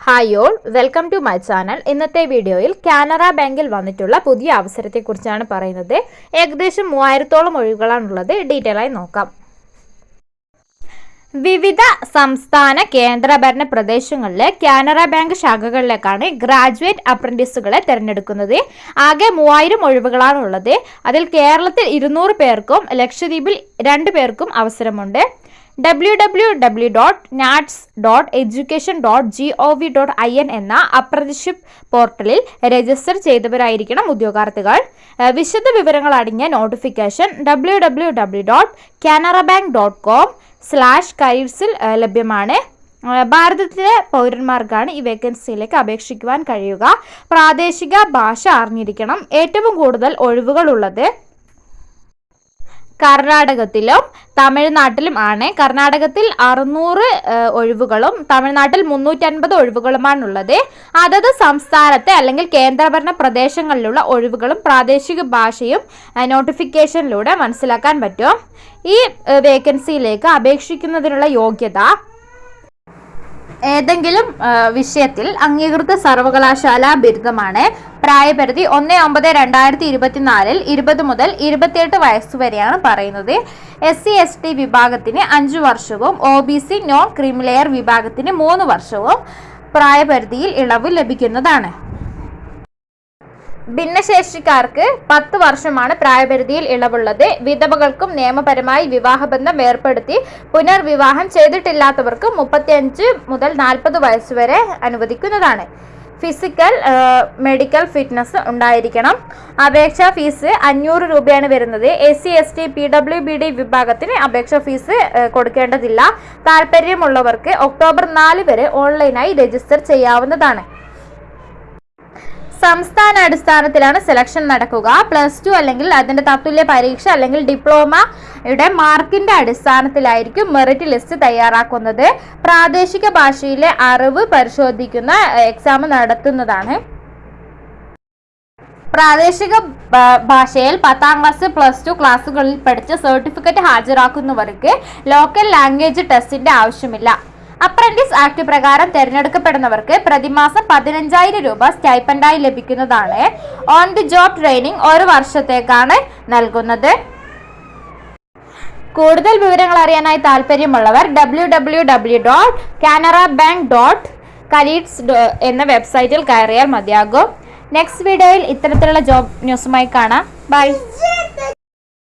Hi all, welcome to my channel. ഇന്നത്തെ വീഡിയോയിൽ കാനറ ബാങ്കിൽ വന്നിട്ടുള്ള പുതിയ അവസരത്തെക്കുറിച്ചാണ് പറയുന്നത്. ഏകദേശം 3000-ഓളം ഒഴിവുകളാണുള്ളത്. ഡീറ്റെയിൽ ആയി നോക്കാം. വിവിധ സംസ്ഥാന കേന്ദ്രഭരണ പ്രദേശങ്ങളിലെ കാനറ ബാങ്ക് ശാഖകളിലേക്കാണ് ഗ്രാജുവേറ്റ് അപ്രന്റീസുകളെ തിരഞ്ഞെടുക്കുന്നത്. ആകെ 3000 ഒഴിവുകളാണുള്ളത്. അതിൽ കേരളത്തിൽ 200 പേർക്കും ലക്ഷദ്വീപിൽ 2 പേർക്കും അവസരമുണ്ട്. www.nats.education.gov.in എന്ന അപ്രന്റീസ്ഷിപ്പ് പോർട്ടലിൽ രജിസ്റ്റർ ചെയ്തവരായിരിക്കണം ഉദ്യോഗാർത്ഥികൾ. വിശദ വിവരങ്ങൾ അടങ്ങിയ നോട്ടിഫിക്കേഷൻ www.canarabank.com/careers ലഭ്യമാണ്. ഭാരതത്തിലെ പൗരന്മാർക്കാണ് ഈ വേക്കൻസിയിലേക്ക് അപേക്ഷിക്കുവാൻ കഴിയുക. പ്രാദേശിക ഭാഷ അറിഞ്ഞിരിക്കണം. ഏറ്റവും കൂടുതൽ ഒഴിവുകൾ ഉള്ളത് കർണാടകത്തിലും തമിഴ്നാട്ടിലും ആണ്. കർണാടകത്തിൽ 600 ഒഴിവുകളും തമിഴ്നാട്ടിൽ 350 ഒഴിവുകളുമാണുള്ളത്. അതത് സംസ്ഥാനത്തെ അല്ലെങ്കിൽ കേന്ദ്രഭരണ പ്രദേശങ്ങളിലുള്ള ഒഴിവുകളും പ്രാദേശിക ഭാഷയും നോട്ടിഫിക്കേഷനിലൂടെ മനസ്സിലാക്കാൻ പറ്റും. ഈ വേക്കൻസിയിലേക്ക് അപേക്ഷിക്കുന്നതിനുള്ള യോഗ്യത ഏതെങ്കിലും വിഷയത്തിൽ അംഗീകൃത സർവകലാശാല ബിരുദമാണ്. പ്രായപരിധി 1/9/2024 20 മുതൽ 28 വയസ്സുവരെയാണ് പറയുന്നത്. SC/ST വിഭാഗത്തിന് 5 വർഷവും OBC നോൺ ക്രീമിലെയർ വിഭാഗത്തിന് 3 വർഷവും പ്രായപരിധിയിൽ ഇളവ് ലഭിക്കുന്നതാണ്. ഭിന്നശേഷിക്കാർക്ക് 10 വർഷമാണ് പ്രായപരിധിയിൽ ഇളവുള്ളത്. വിധവകൾക്കും നിയമപരമായി വിവാഹബന്ധം ഏർപ്പെടുത്തി പുനർവിവാഹം ചെയ്തിട്ടില്ലാത്തവർക്കും 35 മുതൽ 40 വയസ്സുവരെ അനുവദിക്കുന്നതാണ്. ഫിസിക്കൽ മെഡിക്കൽ ഫിറ്റ്നസ് ഉണ്ടായിരിക്കണം. അപേക്ഷാ ഫീസ് 500 രൂപയാണ് വരുന്നത്. SC/ST PWBD വിഭാഗത്തിന് അപേക്ഷാ ഫീസ് കൊടുക്കേണ്ടതില്ല. താല്പര്യമുള്ളവർക്ക് ഒക്ടോബർ 4 വരെ ഓൺലൈനായി രജിസ്റ്റർ ചെയ്യാവുന്നതാണ്. സംസ്ഥാന അടിസ്ഥാനത്തിലാണ് സെലക്ഷൻ നടക്കുക. +2 അല്ലെങ്കിൽ അതിന്റെ തത്തുല്യ പരീക്ഷ അല്ലെങ്കിൽ ഡിപ്ലോമയുടെ മാർക്കിന്റെ അടിസ്ഥാനത്തിലായിരിക്കും മെറിറ്റ് ലിസ്റ്റ് തയ്യാറാക്കുന്നത്. പ്രാദേശിക ഭാഷയിലെ അറിവ് പരിശോധിക്കുന്ന എക്സാം നടത്തുന്നതാണ്. പ്രാദേശിക ഭാഷയിൽ 10ാം ക്ലാസ് +2 ക്ലാസ്സുകളിൽ പഠിച്ച സർട്ടിഫിക്കറ്റ് ഹാജരാക്കുന്നവർക്ക് ലോക്കൽ ലാംഗ്വേജ് ടെസ്റ്റിന്റെ ആവശ്യമില്ല. അപ്രന്റീസ് ആക്ട് പ്രകാരം തിരഞ്ഞെടുക്കപ്പെടുന്നവർക്ക് പ്രതിമാസം 15,000 രൂപ സ്റ്റൈപ്പൻഡായി ലഭിക്കുന്നതാണ്. ഓൺ ദി ജോബ് ട്രെയിനിങ് 1 വർഷത്തേക്കാണ് നൽകുന്നത്. കൂടുതൽ വിവരങ്ങൾ അറിയാനായി താല്പര്യമുള്ളവർ www.canarabank.careers എന്ന വെബ്സൈറ്റിൽ കയറിയാൽ മതിയാകും. നെക്സ്റ്റ് വീഡിയോയിൽ ഇത്തരത്തിലുള്ള ജോബ് ന്യൂസുമായി കാണാം. ബൈ.